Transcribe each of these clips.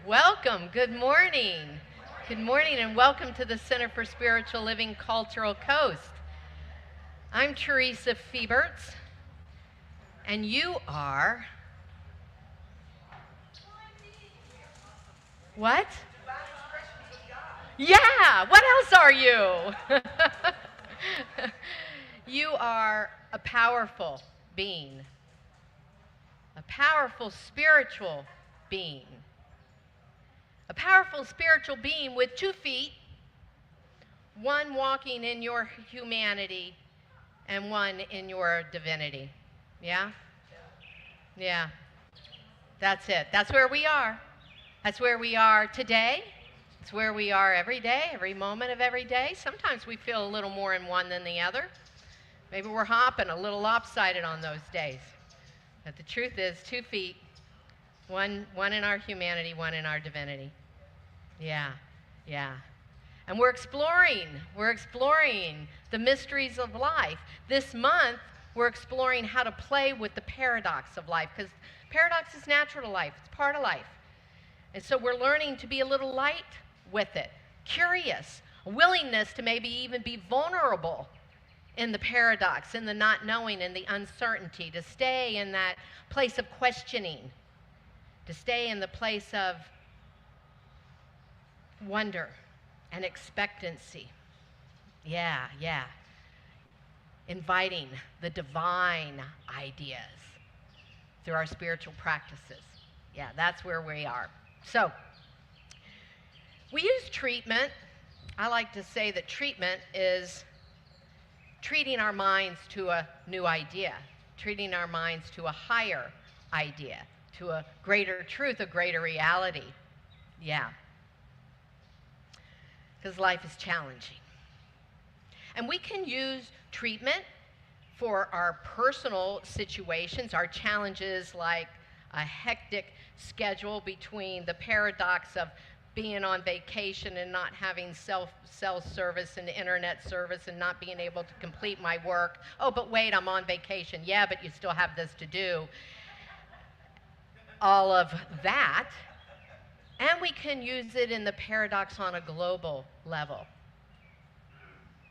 Welcome. Good morning. Good morning and welcome to the Center for Spiritual Living Cultural Coast. I'm Theresa Fieberts, and you are... What? Yeah, what else are you? You are a powerful being, a powerful spiritual being. A powerful spiritual being with 2 feet, one walking in your humanity and one in your divinity. Yeah? Yeah. That's it. That's where we are. That's where we are today. It's where we are every day, every moment of every day. Sometimes we feel a little more in one than the other. Maybe we're hopping a little lopsided on those days. But the truth is, 2 feet, one in our humanity, one in our divinity. Yeah, yeah. And we're exploring the mysteries of life. This month, we're exploring how to play with the paradox of life, because paradox is natural to life. It's part of life. And so we're learning to be a little light with it, curious, a willingness to maybe even be vulnerable in the paradox, in the not knowing, in the uncertainty, to stay in that place of questioning, to stay in the place of wonder and expectancy. Yeah, yeah. Inviting the divine ideas through our spiritual practices. Yeah, that's where we are. So, we use treatment. I like to say that treatment is treating our minds to a new idea, treating our minds to a higher idea, to a greater truth, a greater reality. Yeah. Because life is challenging. And we can use treatment for our personal situations, our challenges like a hectic schedule between the paradox of being on vacation and not having cell service and internet service and not being able to complete my work. Oh, but wait, I'm on vacation. Yeah, but you still have this to do. All of that. And we can use it in the paradox on a global level.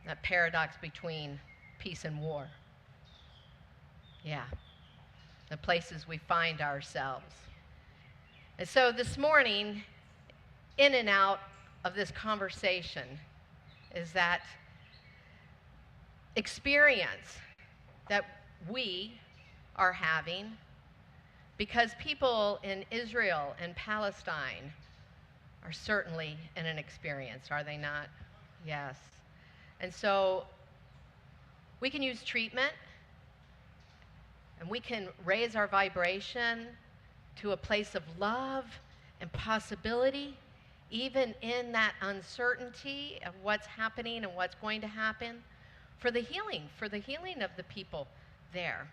That paradox between peace and war. Yeah, the places we find ourselves. And so this morning, in and out of this conversation is that experience that we are having because people in Israel and Palestine are certainly in an experience, are they not? Yes. And so we can use treatment and we can raise our vibration to a place of love and possibility, even in that uncertainty of what's happening and what's going to happen, for the healing of the people there,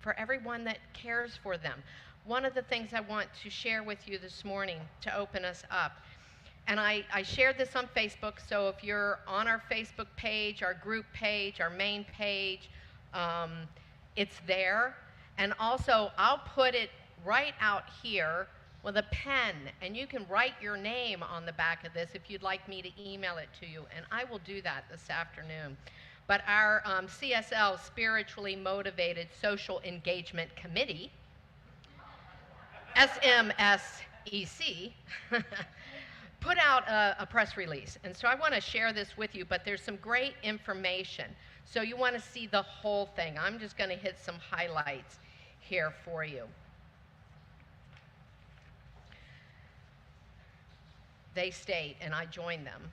for everyone that cares for them. One of the things I want to share with you this morning to open us up, and I shared this on Facebook, so if you're on our Facebook page, our group page, our main page, it's there. And also, I'll put it right out here with a pen, and you can write your name on the back of this if you'd like me to email it to you, and I will do that this afternoon. But our CSL, Spiritually Motivated Social Engagement Committee, SMSEC, put out a press release. And so I want to share this with you, but there's some great information. So you want to see the whole thing. I'm just going to hit some highlights here for you. They state, and I join them,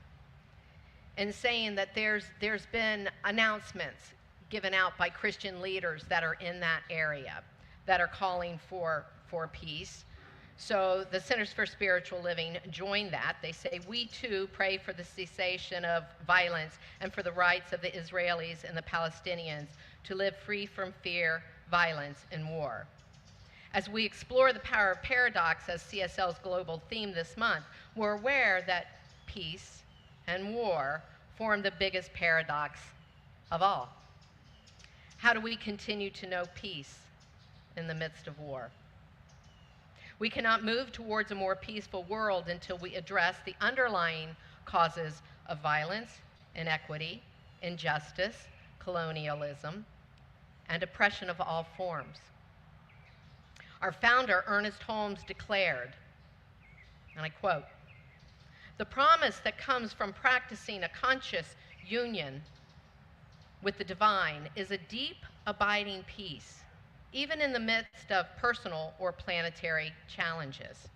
in saying that there's been announcements given out by Christian leaders that are in that area that are calling for peace. So the Centers for Spiritual Living joined that. They say, we too pray for the cessation of violence and for the rights of the Israelis and the Palestinians to live free from fear, violence, and war. As we explore the power of paradox as CSL's global theme this month, we're aware that peace and war form the biggest paradox of all. How do we continue to know peace in the midst of war? We cannot move towards a more peaceful world until we address the underlying causes of violence, inequity, injustice, colonialism, and oppression of all forms. Our founder, Ernest Holmes, declared, and I quote, "The promise that comes from practicing a conscious union with the divine is a deep, abiding peace, even in the midst of personal or planetary challenges.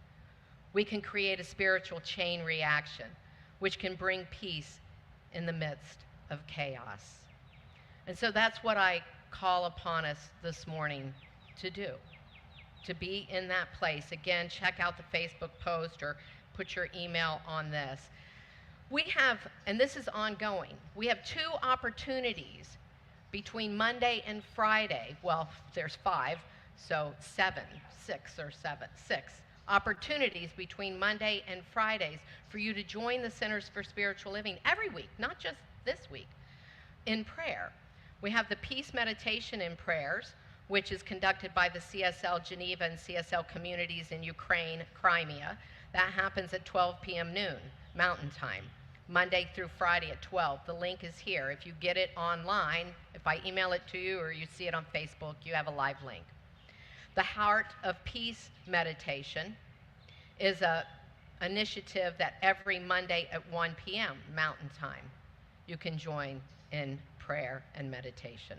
We can create a spiritual chain reaction, which can bring peace in the midst of chaos." And so that's what I call upon us this morning to do, to be in that place. Again, check out the Facebook post or put your email on this. We have, and this is ongoing, we have 2 opportunities between Monday and Friday. Well, there's 5, so 6 opportunities between Monday and Fridays for you to join the Centers for Spiritual Living every week, not just this week, in prayer. We have the Peace Meditation and Prayers, which is conducted by the CSL Geneva and CSL communities in Ukraine, Crimea. That happens at 12 p.m. noon, Mountain Time, Monday through Friday at 12. The link is here. If you get it online, if I email it to you or you see it on Facebook, you have a live link. The Heart of Peace Meditation is a initiative that every Monday at 1 p.m. Mountain Time, you can join in prayer and meditation.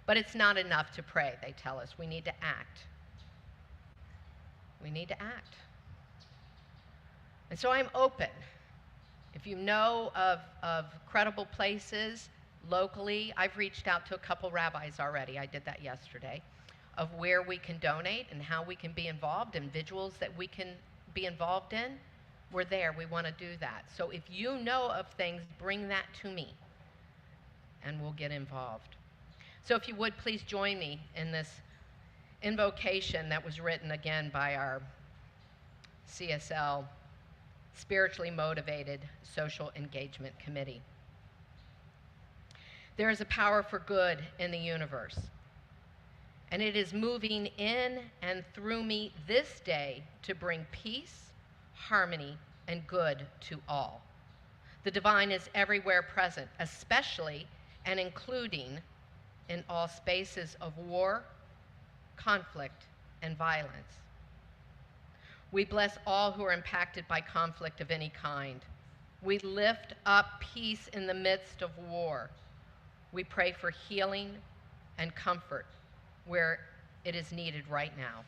But it's not enough to pray, they tell us. We need to act. We need to act. And so I'm open. If you know of credible places locally, I've reached out to a couple rabbis already. I did that yesterday, of where we can donate and how we can be involved, and vigils that we can be involved in. We're there. We want to do that. So if you know of things, bring that to me, and we'll get involved. So if you would, please join me in this invocation that was written again by our CSL, Spiritually Motivated Social Engagement Committee. There is a power for good in the universe, and it is moving in and through me this day to bring peace, harmony, and good to all. The divine is everywhere present, especially and including in all spaces of war, conflict, and violence. We bless all who are impacted by conflict of any kind. We lift up peace in the midst of war. We pray for healing and comfort where it is needed right now.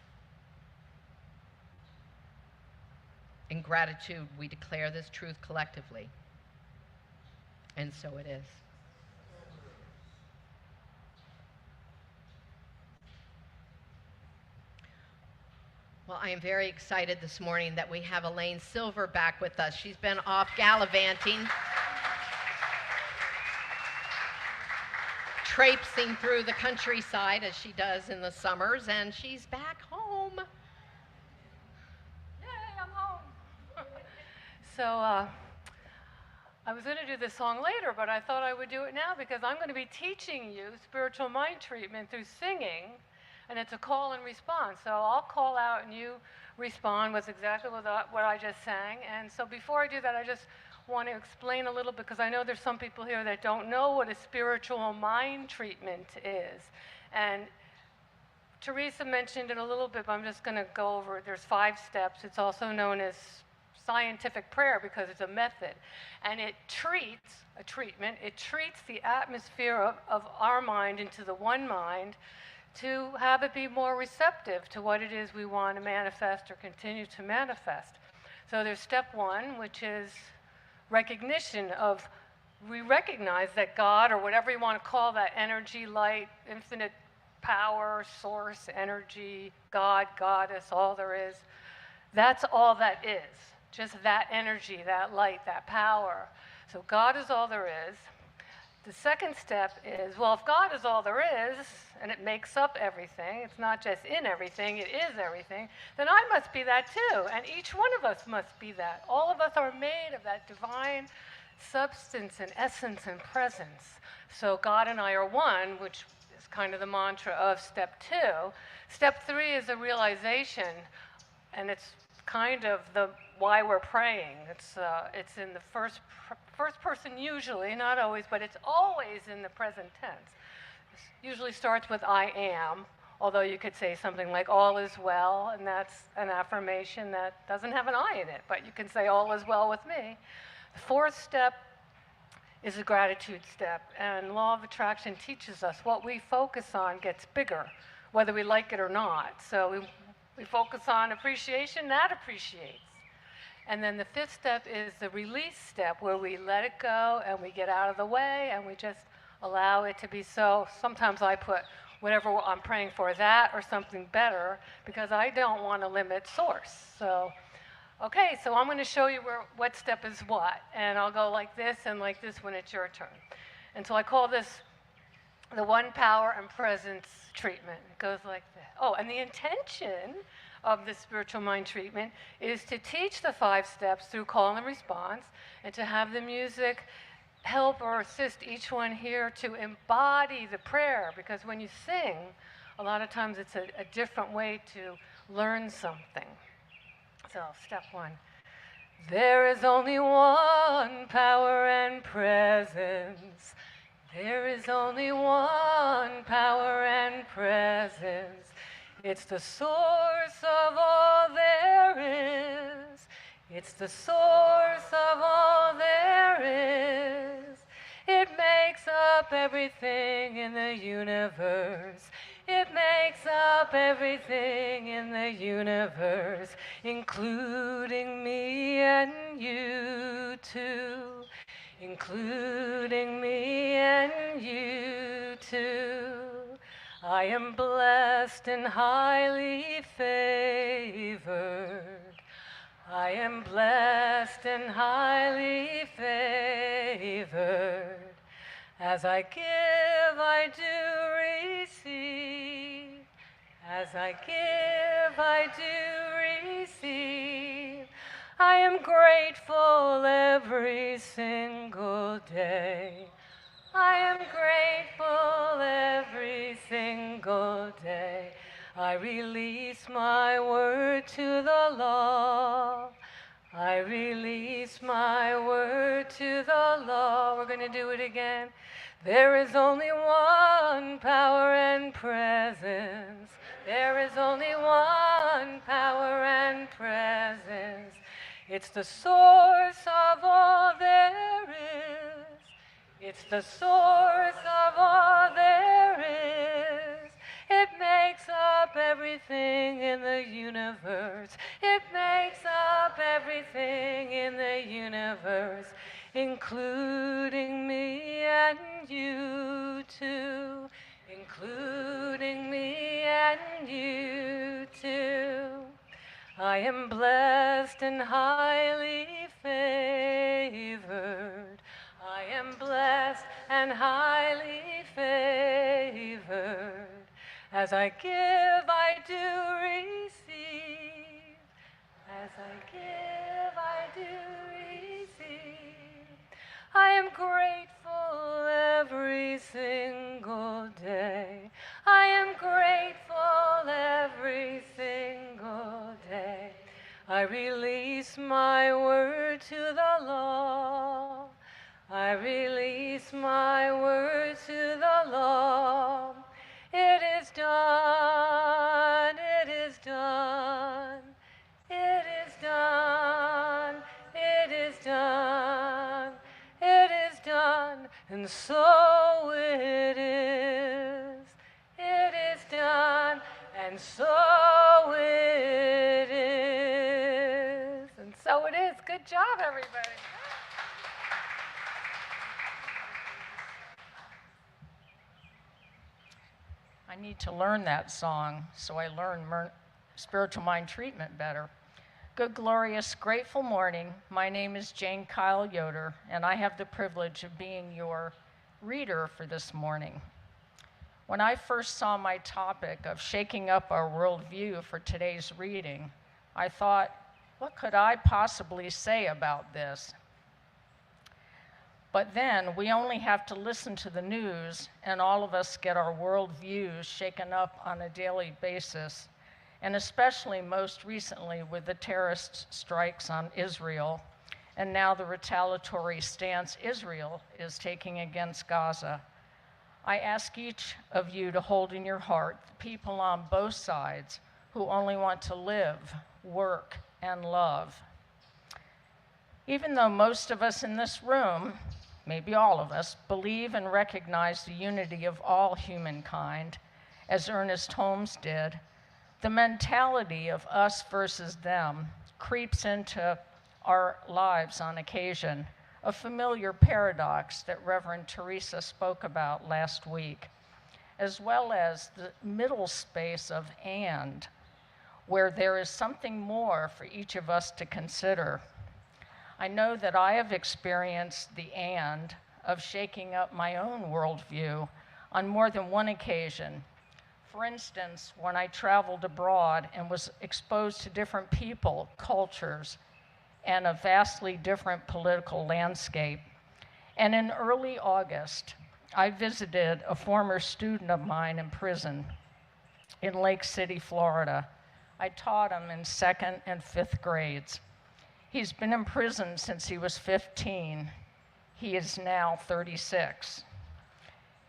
In gratitude, we declare this truth collectively. And so it is. Well, I am very excited this morning that we have Elaine Silver back with us. She's been off gallivanting, traipsing through the countryside as she does in the summers, and she's back home. Yay, I'm home. So I was going to do this song later, but I thought I would do it now because I'm going to be teaching you spiritual mind treatment through singing. And it's a call and response. So I'll call out and you respond with exactly what I just sang. And so before I do that, I just want to explain a little, because I know there's some people here that don't know what a spiritual mind treatment is. And Theresa mentioned it a little bit, but I'm just going to go over it. There's 5 steps. It's also known as scientific prayer because it's a method. And it treats, a treatment, it treats the atmosphere of our mind into the one mind, to have it be more receptive to what it is we want to manifest or continue to manifest. So there's step 1, which is recognition of, we recognize that God, or whatever you want to call that energy, light, infinite power, source, energy, God, goddess, all there is, that's all that is. Just that energy, that light, that power. So God is all there is. The second step is, well, if God is all there is, and it makes up everything, it's not just in everything, it is everything, then I must be that too, and each one of us must be that. All of us are made of that divine substance and essence and presence. So God and I are one, which is kind of the mantra of step 2. Step 3 is a realization, and it's kind of the why we're praying. It's in the first person usually, not always, but it's always in the present tense. It usually starts with I am, although you could say something like all is well, and that's an affirmation that doesn't have an I in it, but you can say all is well with me. The 4th step is a gratitude step, and law of attraction teaches us what we focus on gets bigger, whether we like it or not. So we focus on appreciation, that appreciates. And then the 5th step is the release step, where we let it go and we get out of the way and we just allow it to be so. Sometimes I put whatever I'm praying for, that or something better, because I don't want to limit source. So, okay, so I'm going to show you what step is what. And I'll go like this and like this when it's your turn. And so I call this the one power and presence treatment. It goes like this. Oh, and the intention of the spiritual mind treatment is to teach the 5 steps through call and response, and to have the music help or assist each one here to embody the prayer, because when you sing, a lot of times it's a different way to learn something. So step 1. There is only one power and presence. There is only one power and presence. It's the source of all there is. It's the source of all there is. It makes up everything in the universe. It makes up everything in the universe, including me and you too. Including me and you too. I am blessed and highly favored. I am blessed and highly favored. As I give, I do receive. As I give, I do receive. I am grateful every single day. I am grateful every single day. I release my word to the law. I release my word to the law. We're going to do it again. There is only one power and presence. There is only one power and presence. It's the source of all there is. It's the source of all there is. It makes up everything in the universe. It makes up everything in the universe, including me and you too. Including me and you too. I am blessed and highly favored. I am blessed and highly favored. As I give, I do receive. As I give, I do receive. I am grateful every single day. I am grateful every single day. I release my word to the law. I release my word to the law. It is done, it is done, it is done, it is done, it is done, and so it is. It is done, and so it is. And so it is. Good job, everybody. I need to learn that song so I learn spiritual mind treatment better. Good, glorious, grateful morning. My name is Jane Kyle Yoder, and I have the privilege of being your reader for this morning. When I first saw my topic of shaking up our worldview for today's reading, I thought, what could I possibly say about this? But then we only have to listen to the news and all of us get our worldviews shaken up on a daily basis, and especially most recently with the terrorist strikes on Israel and now the retaliatory stance Israel is taking against Gaza. I ask each of you to hold in your heart the people on both sides who only want to live, work, and love. Even though most of us in this room, maybe all of us, believe and recognize the unity of all humankind, as Ernest Holmes did, the mentality of us versus them creeps into our lives on occasion, a familiar paradox that Reverend Theresa spoke about last week, as well as the middle space of and, where there is something more for each of us to consider. I know that I have experienced the and of shaking up my own worldview on more than one occasion. For instance, when I traveled abroad and was exposed to different people, cultures, and a vastly different political landscape. And in early August, I visited a former student of mine in prison in Lake City, Florida. I taught him in 2nd and 5th grades. He's been in prison since he was 15. He is now 36.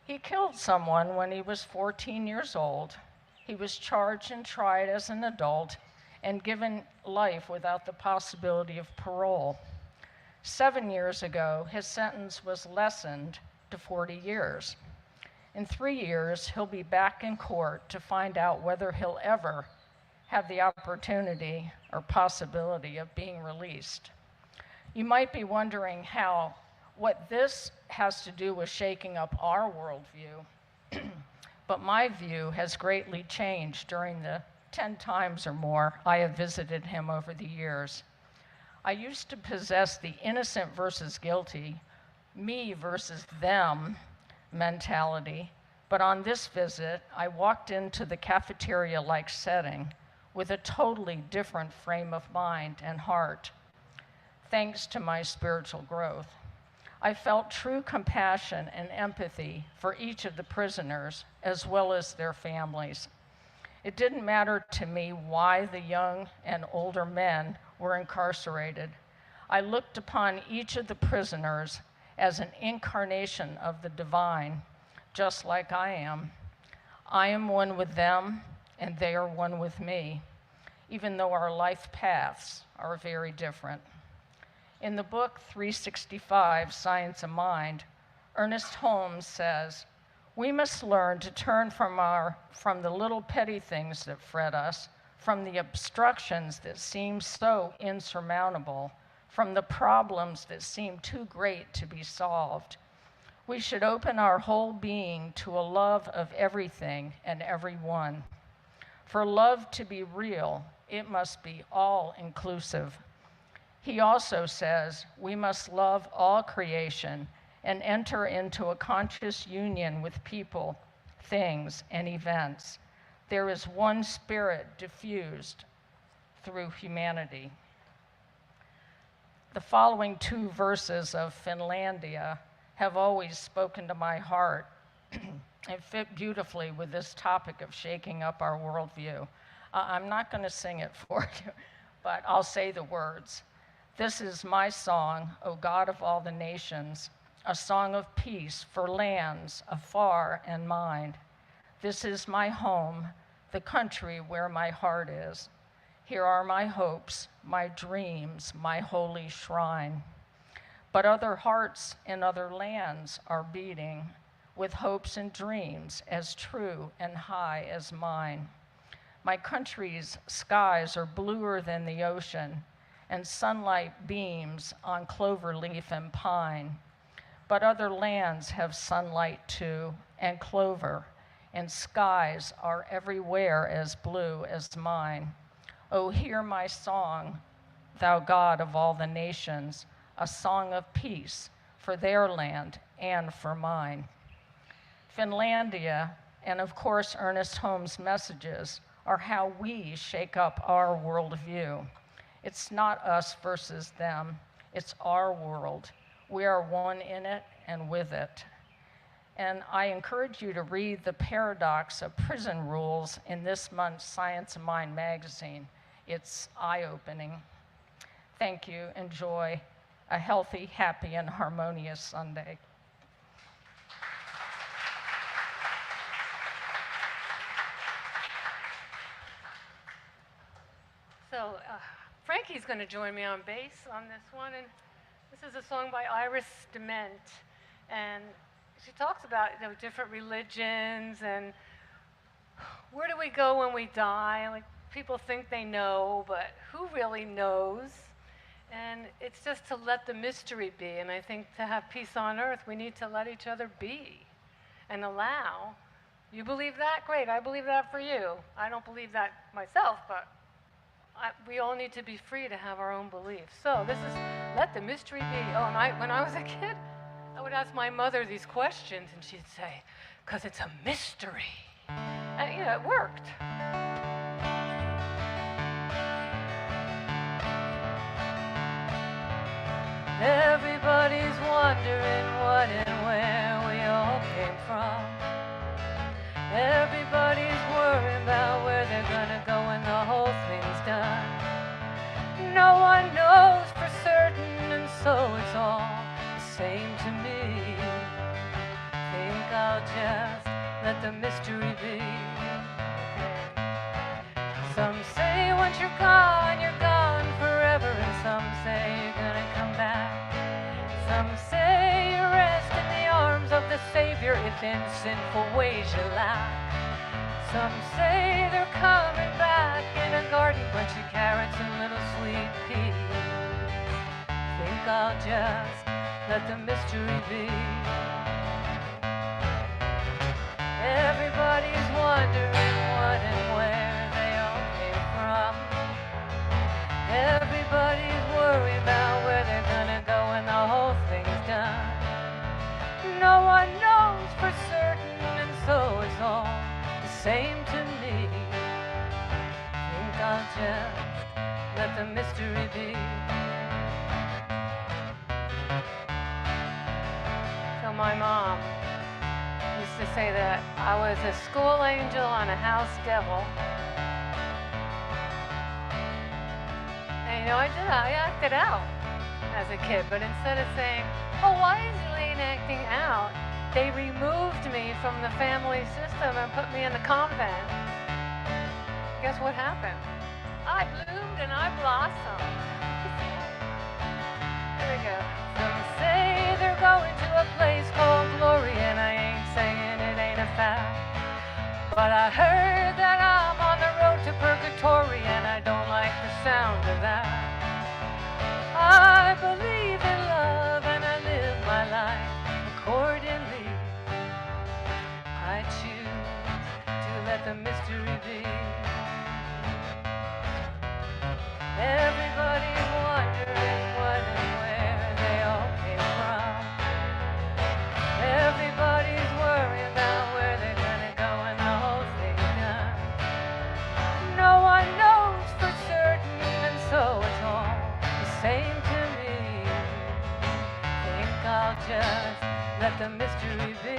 He killed someone when he was 14 years old. He was charged and tried as an adult and given life without the possibility of parole. 7 years ago, his sentence was lessened to 40 years. In 3 years, he'll be back in court to find out whether he'll ever have the opportunity or possibility of being released. You might be wondering what this has to do with shaking up our worldview, but my view has greatly changed during the 10 times or more I have visited him over the years. I used to possess the innocent versus guilty, me versus them mentality, but on this visit, I walked into the cafeteria-like setting with a totally different frame of mind and heart, thanks to my spiritual growth. I felt true compassion and empathy for each of the prisoners, as well as their families. It didn't matter to me why the young and older men were incarcerated. I looked upon each of the prisoners as an incarnation of the divine, just like I am. I am one with them, and they are one with me, even though our life paths are very different. In the book 365, Science of Mind, Ernest Holmes says, "We must learn to turn from the little petty things that fret us, from the obstructions that seem so insurmountable, from the problems that seem too great to be solved. We should open our whole being to a love of everything and everyone. For love to be real, it must be all-inclusive." He also says, "We must love all creation and enter into a conscious union with people, things, and events. There is one spirit diffused through humanity." The following 2 verses of Finlandia have always spoken to my heart and fit beautifully with this topic of shaking up our worldview. I'm not going to sing it for you, but I'll say the words. "This is my song, O God of all the nations, a song of peace for lands afar and mine. This is my home, the country where my heart is. Here are my hopes, my dreams, my holy shrine. But other hearts in other lands are beating with hopes and dreams as true and high as mine. My country's skies are bluer than the ocean, and sunlight beams on clover leaf and pine. But other lands have sunlight too, and clover, and skies are everywhere as blue as mine. Oh, hear my song, thou God of all the nations, a song of peace for their land and for mine." Finlandia, and of course Ernest Holmes' messages, are how we shake up our worldview. It's not us versus them, it's our world. We are one in it and with it. And I encourage you to read The Paradox of Prison Rules in this month's Science of Mind magazine. It's eye-opening. Thank you. Enjoy a healthy, happy, and harmonious Sunday. So Frankie's going to join me on bass on this one, and this is a song by Iris Dement, and she talks about different religions and where do we go when we die. Like, people think they know, but who really knows? And it's just to let the mystery be. And I think to have peace on earth, we need to let each other be and allow. You believe that? Great. I believe that for you. I don't believe that myself, but we all need to be free to have our own beliefs. So this is Let the Mystery Be. Oh, and when I was a kid, I would ask my mother these questions, and she'd say, "'Cause it's a mystery." And it worked. Everybody's wondering what and where we all came from. Everybody's worried about where they're gonna go when the whole thing's done. No one knows for certain, and so it's all the same to me. Think I'll just let the mystery be. Some say once you're gone, in sinful ways you lack. Some say they're coming back in a garden, bunch of carrots and little sweet peas. Think I'll just let the mystery be. Everybody's wondering what and where they all came from. Everybody's worried about where they're gonna go when the whole thing's done. No one knows for certain, and so it's all the same to me. Think I'll just let the mystery be. So my mom used to say that I was a school angel and a house devil. And you know, I acted out as a kid, but instead of saying, oh, why is Elaine acting out? They removed me from the family system and put me in the convent. Guess what happened? I bloomed and I blossomed. There we go. Some say they're going to a place called glory, and I ain't saying it ain't a fact. But I heard that I'm on the road to purgatory, and I don't like the sound of that. I believe in love and I live my life accordingly. I choose to let the mystery be. Everybody's wondering what and where they all came from. Everybody's worrying about where they're gonna go when the whole thing's done. No one knows for certain, and so it's all the same to me. Think I'll just let the mystery be.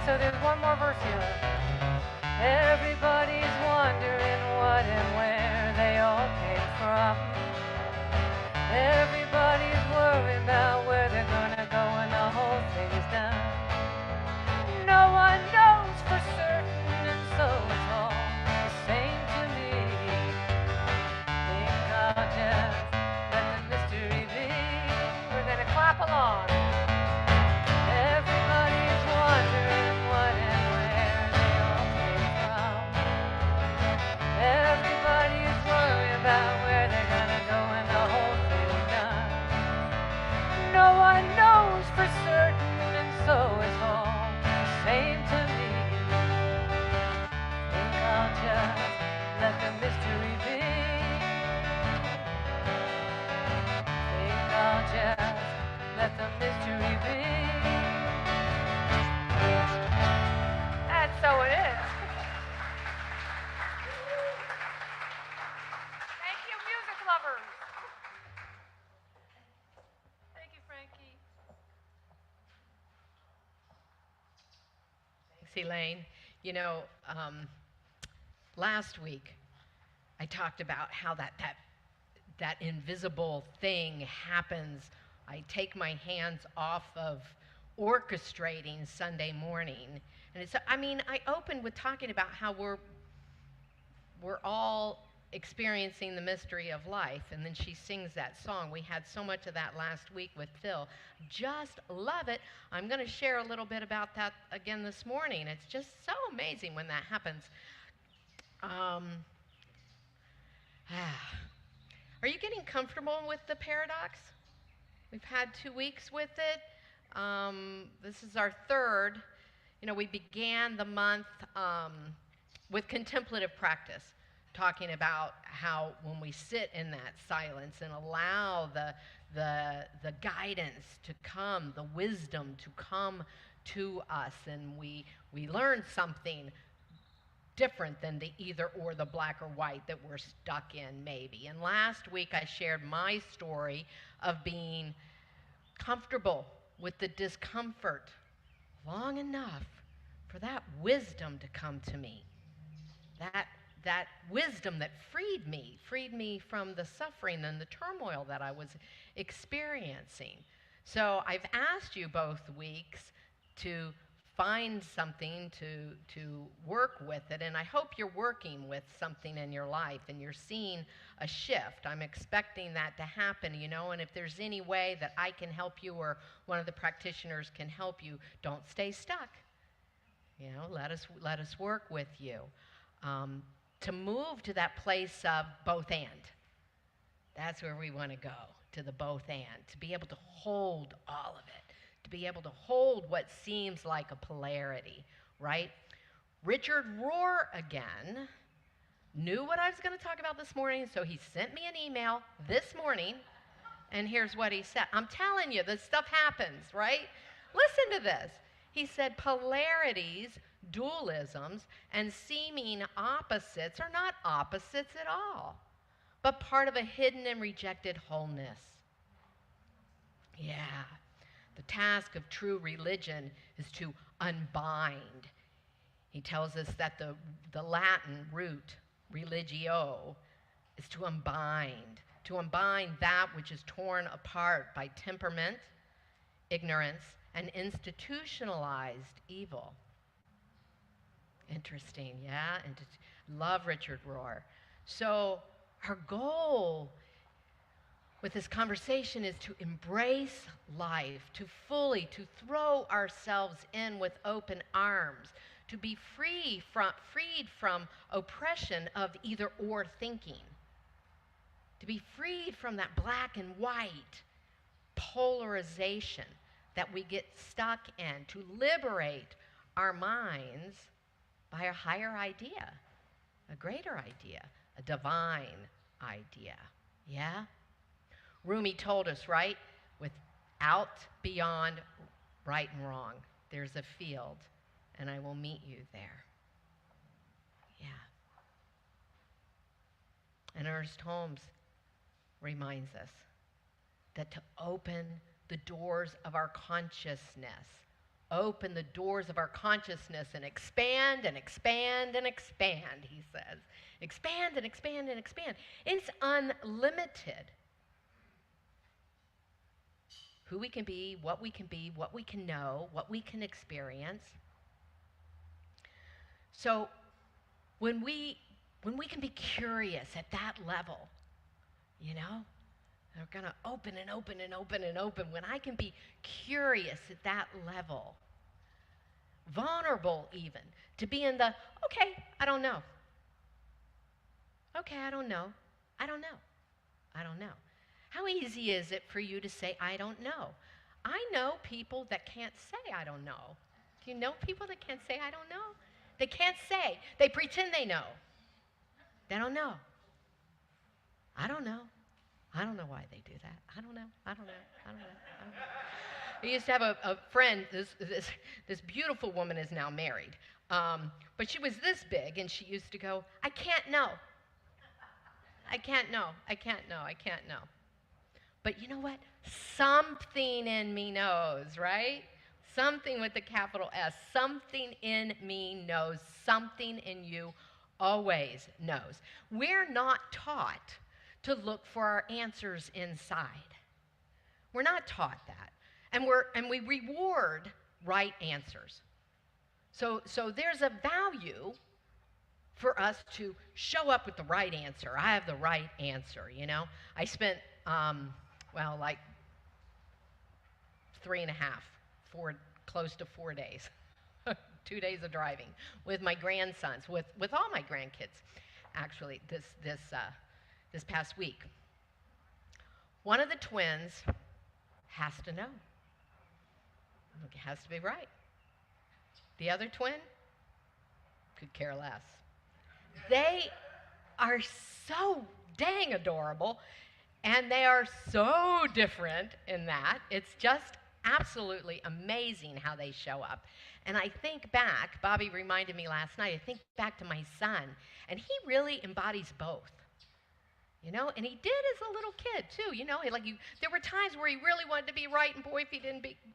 So there's one more verse here. Everybody's wondering what and where they all came from. Everybody's worried about where they're gonna go when the whole thing's done. No one knows for certain, and so it's all the same to me. Think I'll just let the mystery be. We're gonna clap along. Everybody's wondering what and where they all came from. Everybody's worried about where they're gonna go when the whole thing's done. No one knows for certain, and so it's all the same to me. Think I'll just let the mystery be. Think I'll just let the mystery be. And so it is. Thank you, music lovers. Thank you, Frankie. Thanks, Elaine. You know, last week I talked about how that invisible thing happens. I take my hands off of orchestrating Sunday morning, and it's. I mean, I opened with talking about how we're all experiencing the mystery of life, and then she sings that song. We had so much of that last week with Phil. Just love it. I'm going to share a little bit about that again this morning. It's just so amazing when that happens. Are you getting comfortable with the paradox? We've had 2 weeks with it. This is our third. You know, we began the month with contemplative practice, talking about how when we sit in that silence and allow the guidance to come, the wisdom to come to us, and we learn something different than the either or, the black or white that we're stuck in maybe. And last week I shared my story of being comfortable with the discomfort long enough for that wisdom to come to me. That wisdom that freed me from the suffering and the turmoil that I was experiencing. So I've asked you both weeks to find something to work with it, and I hope you're working with something in your life and you're seeing a shift. I'm expecting that to happen, you know, and if there's any way that I can help you or one of the practitioners can help you, don't stay stuck. You know, let us work with you. To move to that place of both and. That's where we want to go, to the both and, to be able to hold all of it, to be able to hold what seems like a polarity, right? Richard Rohr, again, knew what I was going to talk about this morning, so he sent me an email this morning, and here's what he said. I'm telling you, this stuff happens, right? Listen to this. He said, polarities, dualisms, and seeming opposites are not opposites at all, but part of a hidden and rejected wholeness. Yeah. The task of true religion is to unbind. He tells us that the Latin root, religio, is to unbind that which is torn apart by temperament, ignorance, and institutionalized evil. Interesting, yeah? And love Richard Rohr. So our goal with this conversation is to embrace life, to throw ourselves in with open arms, to be freed from oppression of either or thinking, to be freed from that black and white polarization that we get stuck in, to liberate our minds by a higher idea, a greater idea, a divine idea. Yeah? Rumi told us, right? Without, beyond, right and wrong, there's a field, and I will meet you there. Yeah. And Ernest Holmes reminds us that to open the doors of our consciousness, open the doors of our consciousness and expand and expand and expand, he says. Expand and expand and expand. It's unlimited. Who we can be, what we can know, what we can experience. So when we can be curious at that level, you know, we're going to open and open and open and open. When I can be curious at that level, vulnerable even, to be in the, okay, I don't know. Okay, I don't know. I don't know. I don't know. How easy is it for you to say, I don't know? I know people that can't say, I don't know. Do you know people that can't say, I don't know? They can't say. They pretend they know. They don't know. I don't know. I don't know why they do that. I don't know. I don't know. I don't know. I don't know. I used to have a friend, this beautiful woman is now married, but she was this big, and she used to go, I can't know. I can't know. I can't know. I can't know. But you know what? Something in me knows, right? Something with the capital S. Something in me knows. Something in you always knows. We're not taught to look for our answers inside. We're not taught that. And we reward right answers. So there's a value for us to show up with the right answer. I have the right answer, you know? I spent like close to 4 days, 2 days of driving with my grandsons, with all my grandkids, actually, this past week. One of the twins has to know. It has to be right. The other twin could care less. They are so dang adorable, and they are so different in that. It's just absolutely amazing how they show up. And I think back, Bobby reminded me last night, I think back to my son, and he really embodies both. You know, and he did as a little kid too. You know, there were times where he really wanted to be right, and boy, if he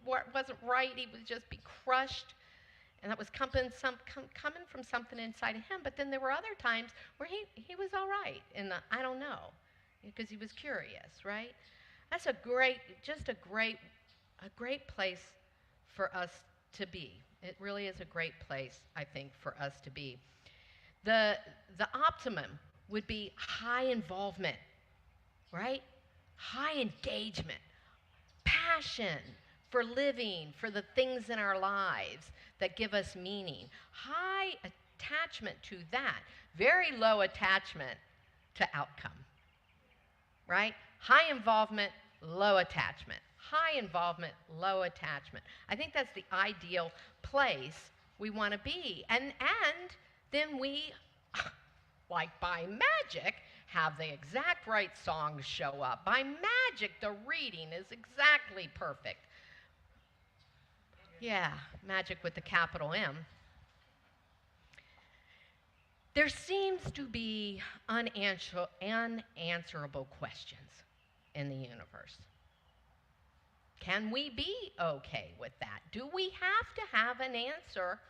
wasn't right, he would just be crushed, and that was coming from something inside of him. But then there were other times where he was all right, and I don't know, because he was curious, right? That's a great place for us to be. It really is a great place, I think, for us to be. The optimum would be high involvement, right? High engagement, passion for living, for the things in our lives that give us meaning. High attachment to that, very low attachment to outcome, right? High involvement, low attachment. High involvement, low attachment. I think that's the ideal place we want to be. And then we, like by magic, have the exact right songs show up. By magic, the reading is exactly perfect. Yeah, magic with the capital M. There seems to be unanswerable questions in the universe. Can we be okay with that? Do we have to have an answer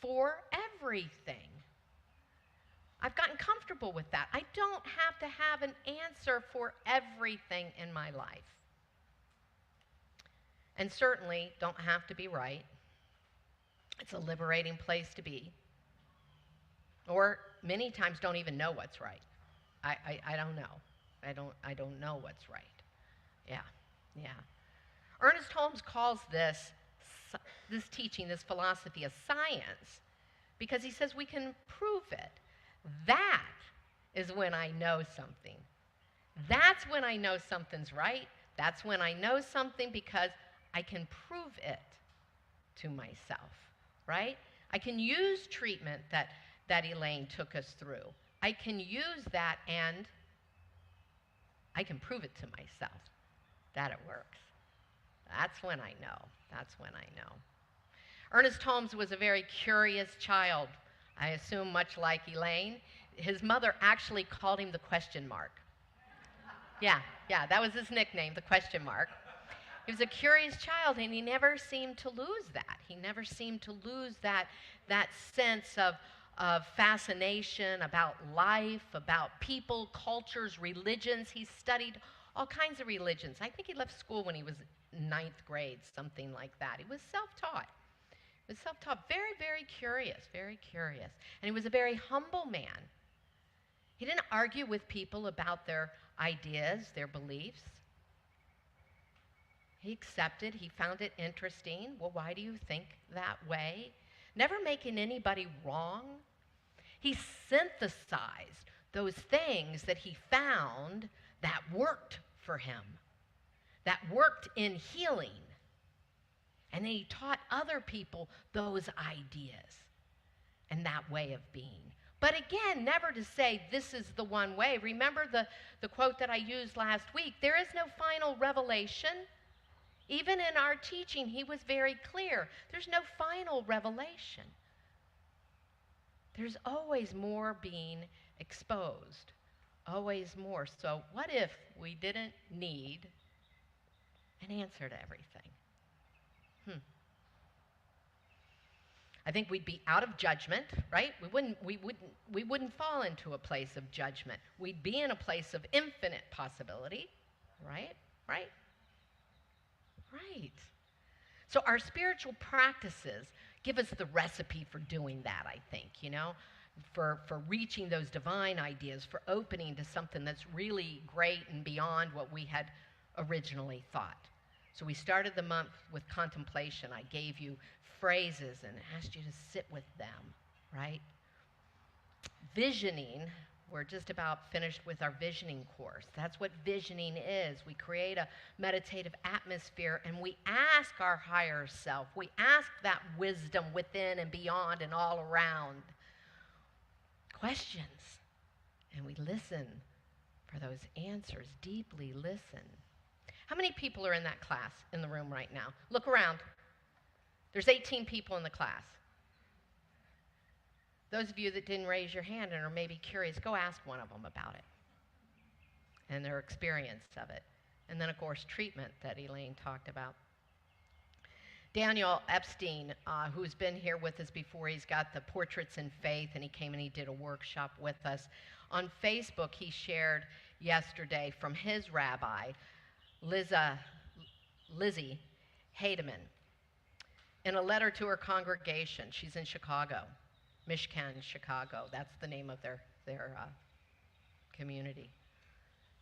for everything? I've gotten comfortable with that. I don't have to have an answer for everything in my life. And certainly don't have to be right. It's a liberating place to be. Or many times don't even know what's right. I don't know. I don't know what's right. Yeah. Ernest Holmes calls this teaching, this philosophy, a science because he says we can prove it. That is when I know something. That's when I know something's right. That's when I know something because I can prove it to myself, right? I can use treatment that Elaine took us through. I can use that and I can prove it to myself that it works. That's when I know. That's when I know. Ernest Holmes was a very curious child, I assume much like Elaine. His mother actually called him the question mark. Yeah, that was his nickname, the question mark. He was a curious child, and he never seemed to lose that. He never seemed to lose that sense of fascination about life, about people, cultures, religions. He studied all kinds of religions. I think he left school when he was ninth grade, something like that. He was self-taught. Very, very curious, very curious. And he was a very humble man. He didn't argue with people about their ideas, their beliefs. He accepted, he found it interesting. Well, why do you think that way? Never making anybody wrong. He synthesized those things that he found that worked for him, that worked in healing. And then he taught other people those ideas and that way of being. But again, never to say this is the one way. Remember the quote that I used last week, there is no final revelation. Even in our teaching, he was very clear. There's no final revelation. There's always more being exposed, always more. So what if we didn't need an answer to everything? I think we'd be out of judgment, right? We wouldn't fall into a place of judgment. We'd be in a place of infinite possibility, right? Right. So our spiritual practices give us the recipe for doing that, I think, for reaching those divine ideas, for opening to something that's really great and beyond what we had originally thought. So we started the month with contemplation. I gave you phrases and asked you to sit with them, right? Visioning, we're just about finished with our visioning course. That's what visioning is. We create a meditative atmosphere and we ask our higher self, we ask that wisdom within and beyond and all around questions. And we listen for those answers, deeply listen. How many people are in that class in the room right now? Look around. There's 18 people in the class. Those of you that didn't raise your hand and are maybe curious, go ask one of them about it and their experience of it. And then, of course, treatment that Elaine talked about. Daniel Epstein, who's been here with us before, he's got the Portraits in Faith, and he came and he did a workshop with us. On Facebook, he shared yesterday from his rabbi, Lizzie Hademan, in a letter to her congregation. She's in Chicago, Mishkan, Chicago. That's the name of their community.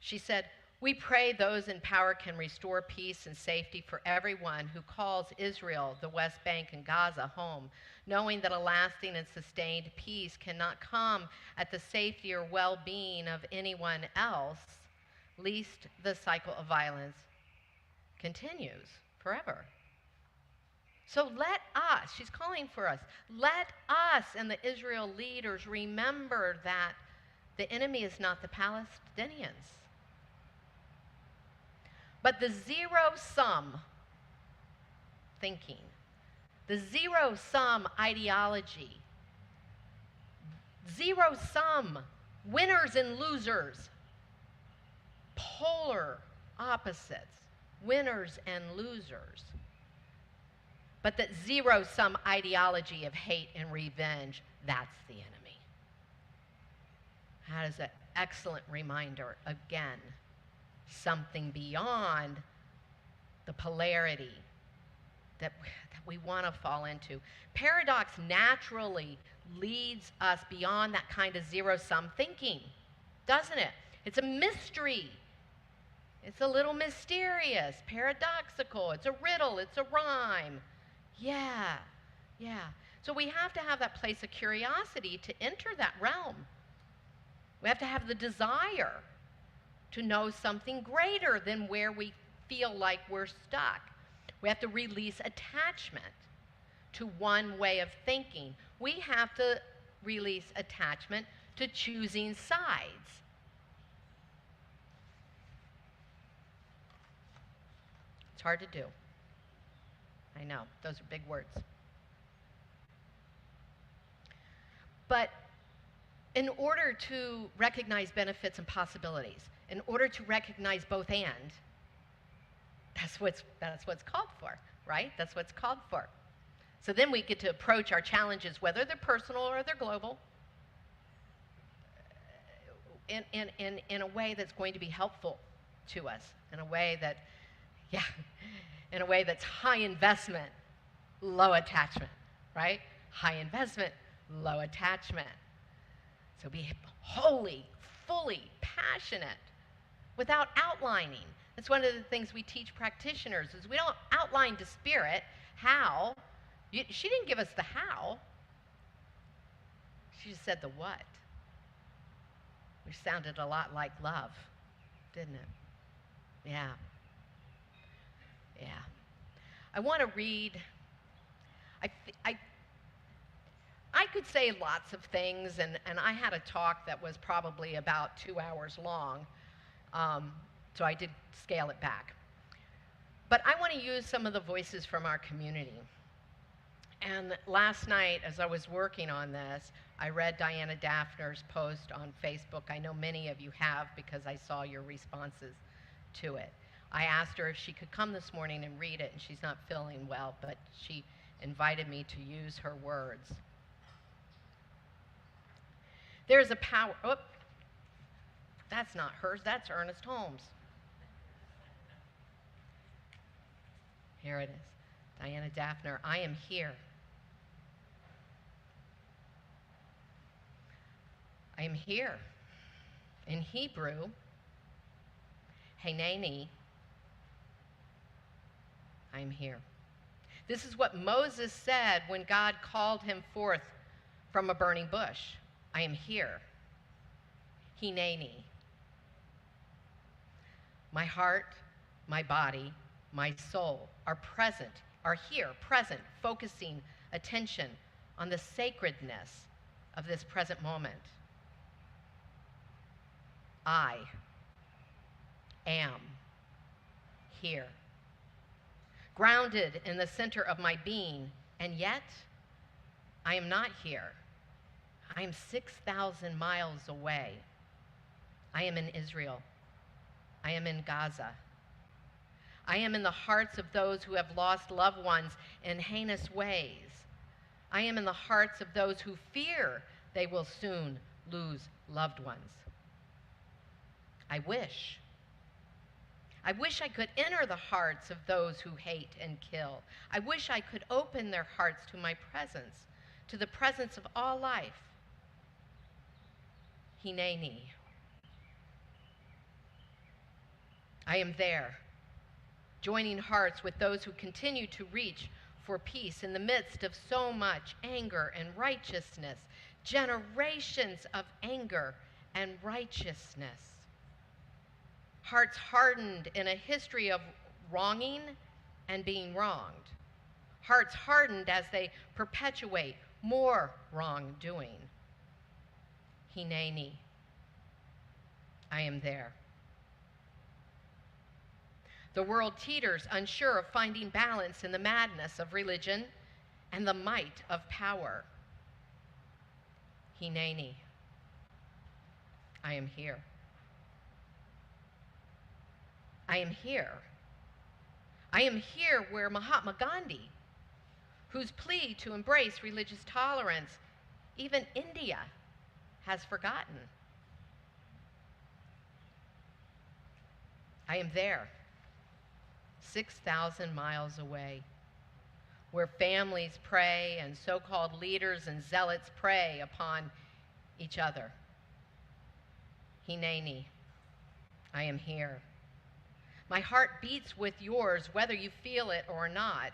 She said, We pray those in power can restore peace and safety for everyone who calls Israel, the West Bank, and Gaza home, knowing that a lasting and sustained peace cannot come at the safety or well-being of anyone else, lest the cycle of violence continues forever. So let us, she's calling for us, let us and the Israel leaders remember that the enemy is not the Palestinians, but the zero-sum thinking, the zero-sum ideology, zero-sum winners and losers, polar opposites, winners and losers. But that zero-sum ideology of hate and revenge, that's the enemy. That is an excellent reminder, again, something beyond the polarity that we want to fall into. Paradox naturally leads us beyond that kind of zero-sum thinking, doesn't it? It's a mystery. It's a little mysterious, paradoxical. It's a riddle. It's a rhyme. Yeah. So we have to have that place of curiosity to enter that realm. We have to have the desire to know something greater than where we feel like we're stuck. We have to release attachment to one way of thinking. We have to release attachment to choosing sides. It's hard to do. I know, those are big words. But in order to recognize benefits and possibilities, in order to recognize both and, that's what's called for, right? That's what's called for. So then we get to approach our challenges, whether they're personal or they're global, in a way that's going to be helpful to us, in a way that, in a way that's high investment, low attachment, right? High investment, low attachment. So be wholly, fully passionate without outlining. That's one of the things we teach practitioners is we don't outline to spirit how. She didn't give us the how. She just said the what. Which sounded a lot like love, didn't it? Yeah. I want to read. I could say lots of things, and I had a talk that was probably about 2 hours long, so I did scale it back. But I want to use some of the voices from our community. And last night, as I was working on this, I read Diana Daphner's post on Facebook. I know many of you have because I saw your responses to it. I asked her if she could come this morning and read it, and she's not feeling well, but she invited me to use her words. There's a power, that's not hers, that's Ernest Holmes. Here it is, Diana Daphner, I am here. I am here. In Hebrew, Hineni, I am here. This is what Moses said when God called him forth from a burning bush. I am here. Hineni. My heart, my body, my soul are present, are here, present, focusing attention on the sacredness of this present moment. I am here. Grounded in the center of my being, and yet I am not here. I am 6,000 miles away. I am in Israel. I am in Gaza. I am in the hearts of those who have lost loved ones in heinous ways. I am in the hearts of those who fear they will soon lose loved ones. I wish I could enter the hearts of those who hate and kill. I wish I could open their hearts to my presence, to the presence of all life. Hineni. I am there, joining hearts with those who continue to reach for peace in the midst of so much anger and righteousness, generations of anger and righteousness. Hearts hardened in a history of wronging and being wronged. Hearts hardened as they perpetuate more wrongdoing. Hineni, I am there. The world teeters, unsure of finding balance in the madness of religion and the might of power. Hineni, I am here. I am here. I am here where Mahatma Gandhi, whose plea to embrace religious tolerance, even India has forgotten. I am there, 6,000 miles away, where families pray and so-called leaders and zealots prey upon each other. Hineni, I am here. My heart beats with yours, whether you feel it or not,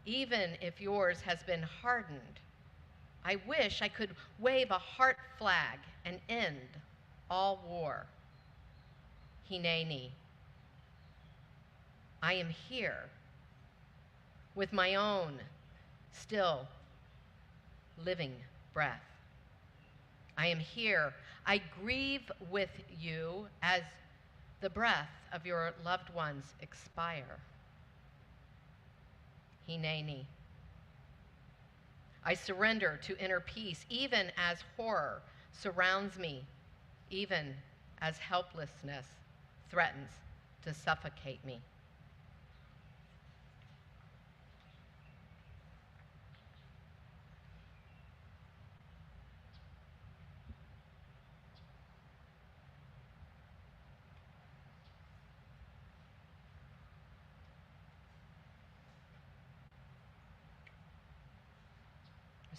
even if yours has been hardened. I wish I could wave a heart flag and end all war. Hineni, I am here with my own still living breath. I am here. I grieve with you as the breath of your loved ones expire. Hineni, I surrender to inner peace, even as horror surrounds me, even as helplessness threatens to suffocate me.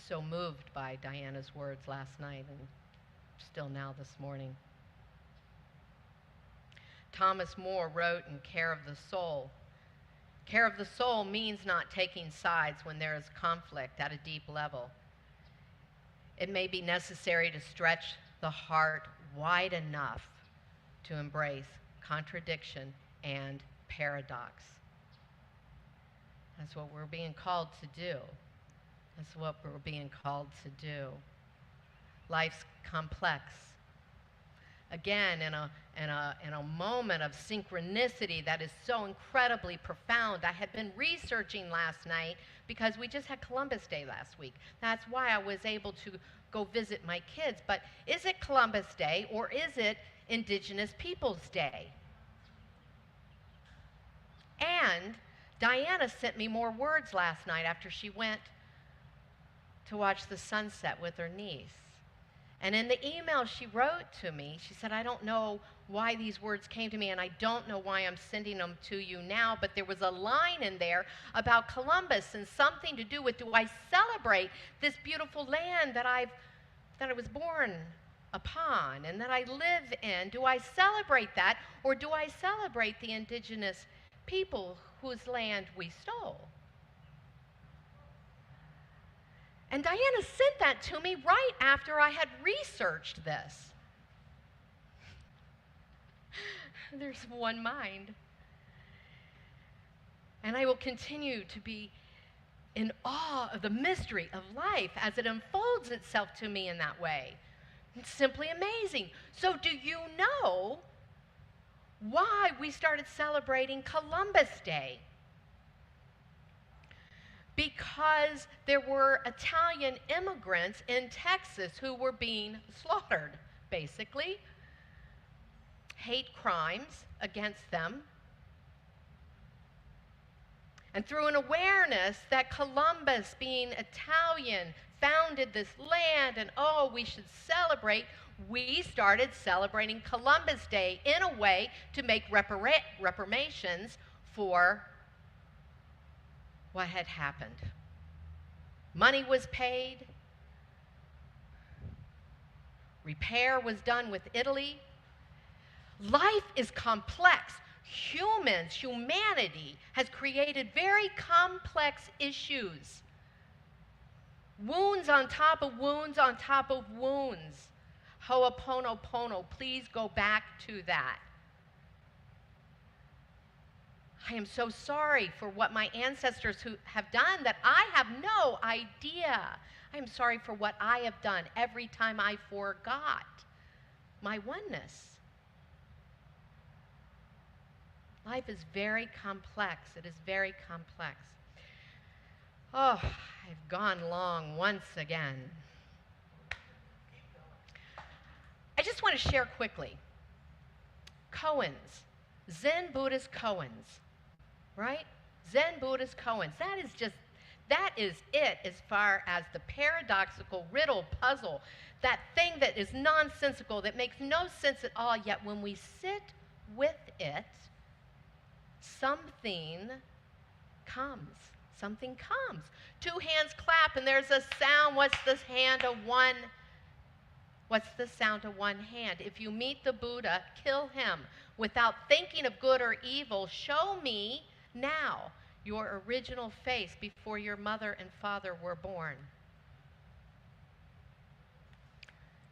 So moved by Diana's words last night and still now this morning. Thomas More wrote in Care of the Soul, care of the soul means not taking sides when there is conflict at a deep level. It may be necessary to stretch the heart wide enough to embrace contradiction and paradox. That's what we're being called to do. That's what we're being called to do. Life's complex. Again, in a moment of synchronicity that is so incredibly profound, I had been researching last night because we just had Columbus Day last week. That's why I was able to go visit my kids. But is it Columbus Day or is it Indigenous Peoples Day? And Diana sent me more words last night after she went to watch the sunset with her niece. And in the email she wrote to me, she said, I don't know why these words came to me, and I don't know why I'm sending them to you now, but there was a line in there about Columbus and something to do with, do I celebrate this beautiful land that I was born upon and that I live in? Do I celebrate that, or do I celebrate the indigenous people whose land we stole? And Diana sent that to me right after I had researched this. There's one mind. And I will continue to be in awe of the mystery of life as it unfolds itself to me in that way. It's simply amazing. So do you know why we started celebrating Columbus Day? Because there were Italian immigrants in Texas who were being slaughtered, basically. Hate crimes against them. And through an awareness that Columbus, being Italian, founded this land and, oh, we should celebrate, we started celebrating Columbus Day in a way to make reparations for what had happened. Money was paid. Repair was done with Italy. Life is complex. humanity has created very complex issues. Wounds on top of wounds on top of wounds. Ho'oponopono, please go back to that. I am so sorry for what my ancestors who have done that I have no idea. I am sorry for what I have done every time I forgot my oneness. Life is very complex. It is very complex. Oh, I've gone long once again. I just want to share quickly. Koans, Zen Buddhist koans, right? Zen Buddhist koans. That is it as far as the paradoxical riddle puzzle, that thing that is nonsensical, that makes no sense at all, yet when we sit with it, something comes. Something comes. Two hands clap and there's a sound. What's the sound of one hand? If you meet the Buddha, kill him. Without thinking of good or evil, show me now your original face before your mother and father were born.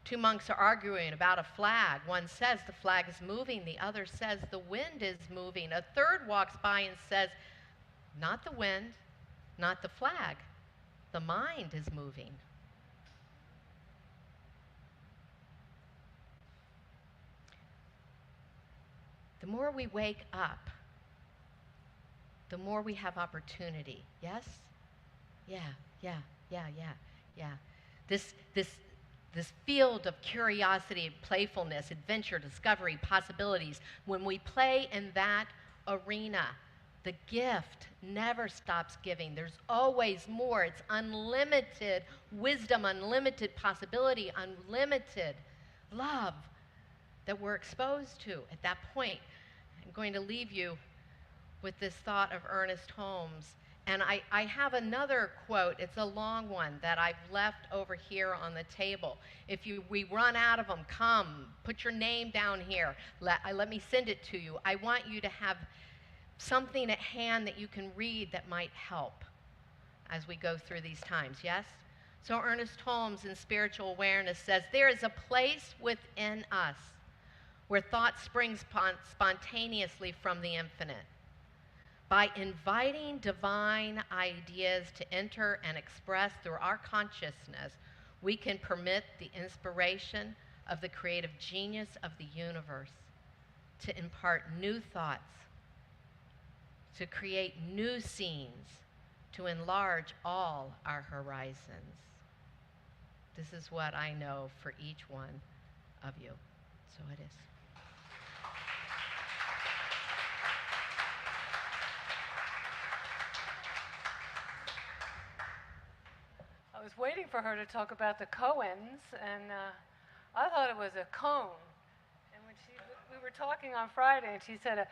Two monks are arguing about a flag. One says the flag is moving. The other says the wind is moving. A third walks by and says, not the wind, not the flag. The mind is moving. The more we wake up, the more we have opportunity. Yes? Yeah. This field of curiosity, playfulness, adventure, discovery, possibilities, when we play in that arena, the gift never stops giving. There's always more. It's unlimited wisdom, unlimited possibility, unlimited love that we're exposed to at that point. I'm going to leave you with this thought of Ernest Holmes. And I have another quote. It's a long one that I've left over here on the table. If we run out of them, come, put your name down here. Let me send it to you. I want you to have something at hand that you can read that might help as we go through these times, yes? So Ernest Holmes in Spiritual Awareness says, there is a place within us where thought springs spontaneously from the infinite. By inviting divine ideas to enter and express through our consciousness, we can permit the inspiration of the creative genius of the universe to impart new thoughts, to create new scenes, to enlarge all our horizons. This is what I know for each one of you. So it is. I was waiting for her to talk about the koans, and I thought it was a cone. And when we were talking on Friday, and she said,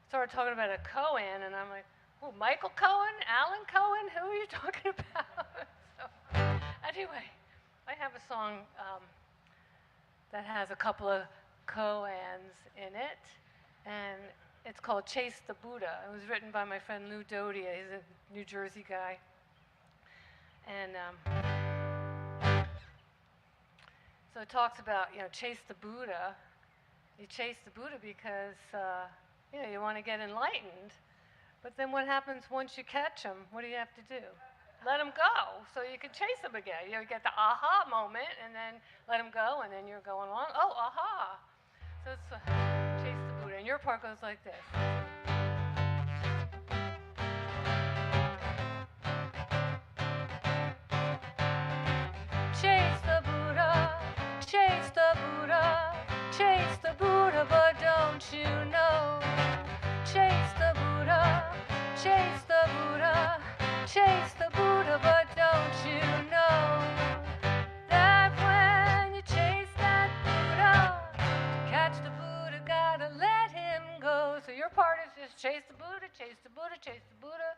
started talking about a koan, and I'm like, oh, Michael Cohen, Alan Cohen, who are you talking about? So, anyway, I have a song that has a couple of koans in it, and it's called Chase the Buddha. It was written by my friend Lou Dodia. He's a New Jersey guy. And so it talks about, chase the Buddha. You chase the Buddha because, you want to get enlightened. But then what happens once you catch him? What do you have to do? Let him go so you can chase him again. You get the aha moment and then let him go and then you're going along. Oh, aha. So it's chase the Buddha. And your part goes like this. Chase the Buddha, chase the Buddha, chase the Buddha, but don't you know? Chase the Buddha, chase the Buddha, chase the Buddha, but don't you know? That when you chase that Buddha, to catch the Buddha, gotta let him go. So your part is just chase the Buddha, chase the Buddha, chase the Buddha,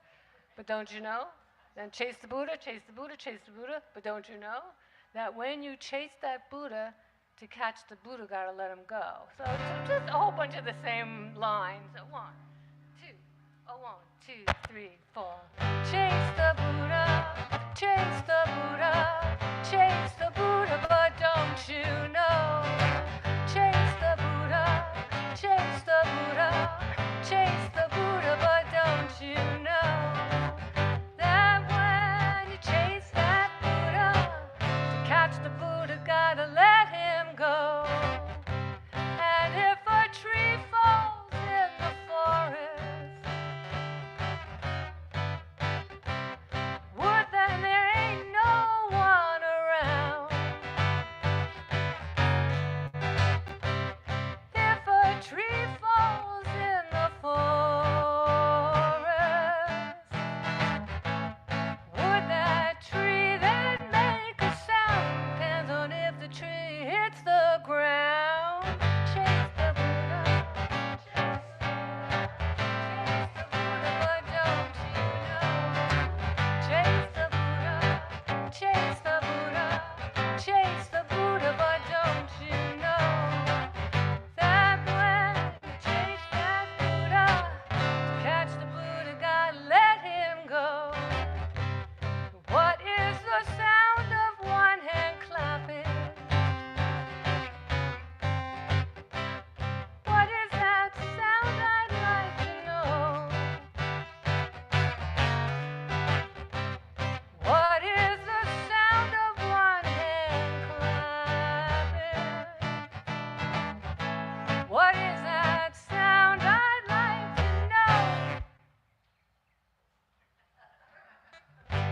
but don't you know? Then chase the Buddha, chase the Buddha, chase the Buddha, but don't you know? That when you chase that Buddha, To catch the Buddha, gotta let him go. So just a whole bunch of the same lines. 1, 2, 1, 2, 3, 4. Chase the Buddha, chase the Buddha, chase the Buddha, but don't you know? Chase the Buddha, chase the Buddha, chase the Buddha, but don't you know? That when you chase that Buddha, to catch the Buddha, gotta let him go. And if a tree falls in the forest, wood, then there ain't no one around. If a tree falls in the forest, would that tree then make a sound? Depends on if the tree hits the ground. Chase the Buddha, chase the Buddha, but don't you know? Chase the Buddha, chase the Buddha, chase the Buddha, but don't you know? That when you chase that Buddha, to catch the Buddha, gotta let him go. What is the sound of one hand clapping? What is that sound, I'd like to know? What is the sound of one hand clapping? What is that sound, I'd like to know?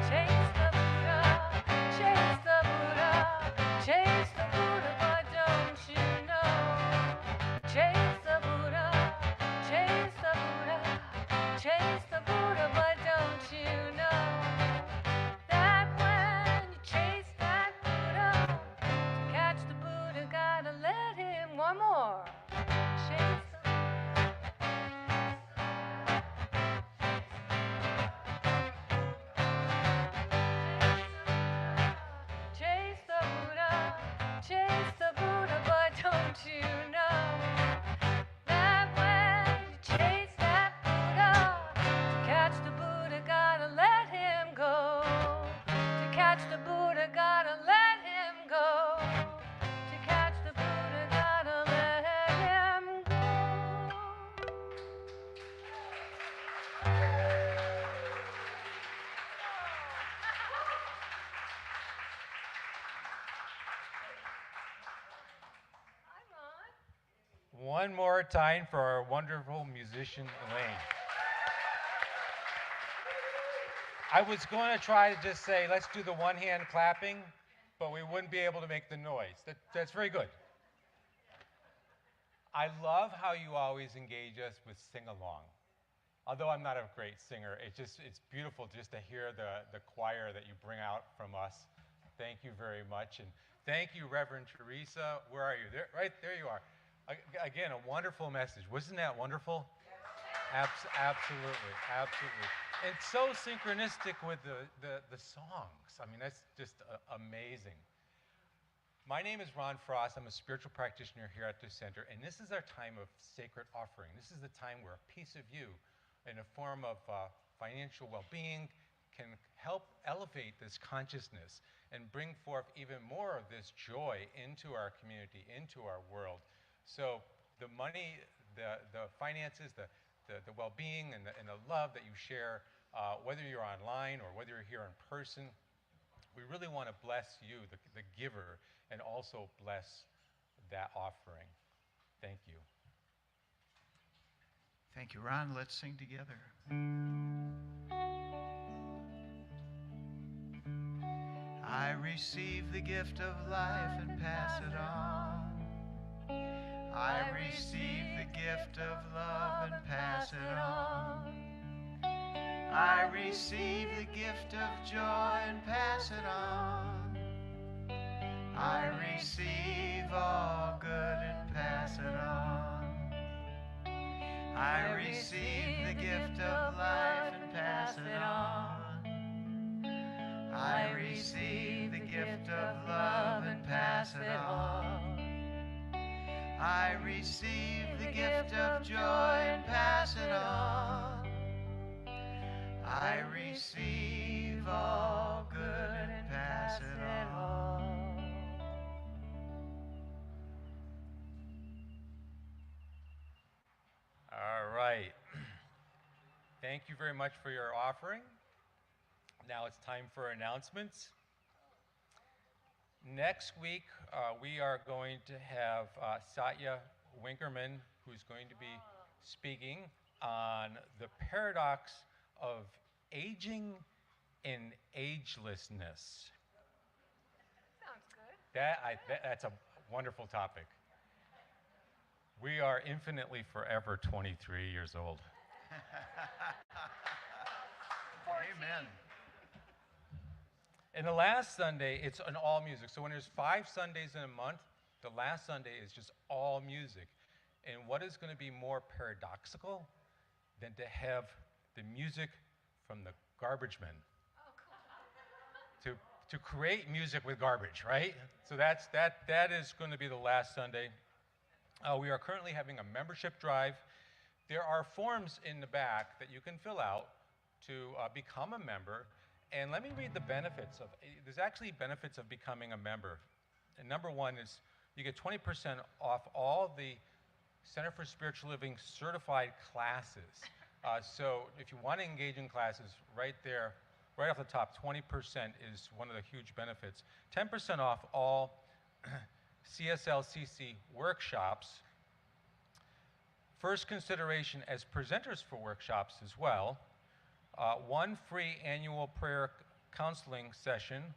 Chase the Buddha, chase the Buddha, chase the Buddha, but don't you know? Chase the Buddha, chase the Buddha, chase the Buddha, but don't you know? That when you chase that Buddha, to catch the Buddha, gotta let him. One more. Chase the Chase the Buddha, chase the Buddha, but don't you know? That when you chase that Buddha, to catch the Buddha, gotta let him go. To catch the Buddha, gotta let him go. To catch the Buddha, gotta let him go. One more time for our wonderful musician, Elaine. I was going to try to just say, let's do the one-hand clapping, but we wouldn't be able to make the noise. That's very good. I love how you always engage us with sing-along. Although I'm not a great singer, it's beautiful just to hear the choir that you bring out from us. Thank you very much. And thank you, Reverend Theresa. Where are you? There, right there you are. Again, a wonderful message. Wasn't that wonderful? Absolutely, absolutely. And so synchronistic with the songs. I mean, that's just amazing. My name is Ron Frost. I'm a spiritual practitioner here at the center, and this is our time of sacred offering. This is the time where a piece of you, in a form of financial well-being, can help elevate this consciousness and bring forth even more of this joy into our community, into our world. So the money, the finances, the well-being, and the love that you share, whether you're online or whether you're here in person, we really want to bless you, the giver, and also bless that offering. Thank you. Thank you, Ron. Let's sing together. I receive the gift of life and pass it on. I receive the gift of love and pass it on. I receive the gift of joy and pass it on. I receive all good and pass it on. I receive the gift of life and pass it on. I receive the gift of love and pass it on. I receive the gift of joy and pass it on. I receive all good and pass it on. All right. Thank you very much for your offering. Now it's time for announcements. Next week, we are going to have Satya Winkerman, who's going to be speaking on the paradox of aging and agelessness. Sounds good. That's a wonderful topic. We are infinitely forever 23 years old. Amen. And the last Sunday, it's an all music. So when there's 5 Sundays in a month, the last Sunday is just all music. And what is going to be more paradoxical than to have the music from the garbage men? Oh, cool. To create music with garbage, right? So that is going to be the last Sunday. We are currently having a membership drive. There are forms in the back that you can fill out to become a member. And let me read the benefits of, there's actually benefits of becoming a member. And number one is you get 20% off all the Center for Spiritual Living certified classes. So if you want to engage in classes, right there, right off the top, 20% is one of the huge benefits. 10% off all CSLCC workshops. First consideration as presenters for workshops as well. 1 free annual prayer counseling session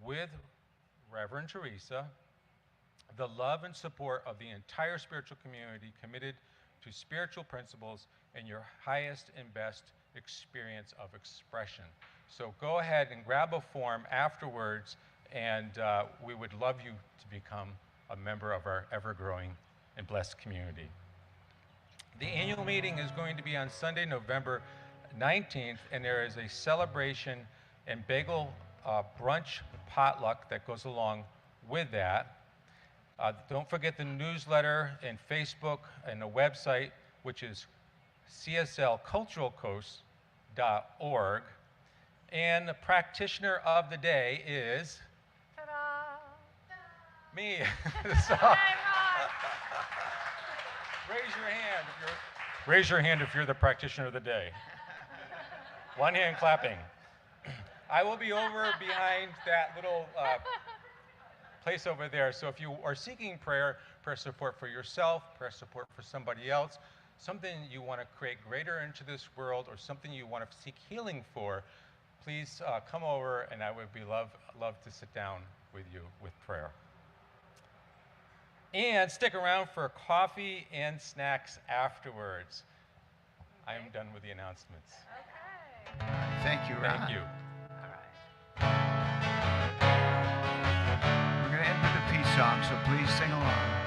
with Reverend Theresa. The love and support of the entire spiritual community committed to spiritual principles and your highest and best experience of expression. So go ahead and grab a form afterwards, and we would love you to become a member of our ever-growing and blessed community. The annual meeting is going to be on Sunday, November 19th, and there is a celebration and bagel brunch potluck that goes along with that. Don't forget the newsletter and Facebook and the website, which is CSLCulturalCoast.org. And the practitioner of the day is Ta-da! me. Hey, Ron! Raise your hand if you're the practitioner of the day. One hand clapping. I will be over behind that little place over there. So if you are seeking prayer support for yourself, prayer support for somebody else, something you want to create greater into this world, or something you want to seek healing for, please come over, and I would love to sit down with you with prayer. And stick around for coffee and snacks afterwards. I am done with the announcements. Okay. Thank you, Ron. Thank you. All right. We're going to end with a peace song, so please sing along.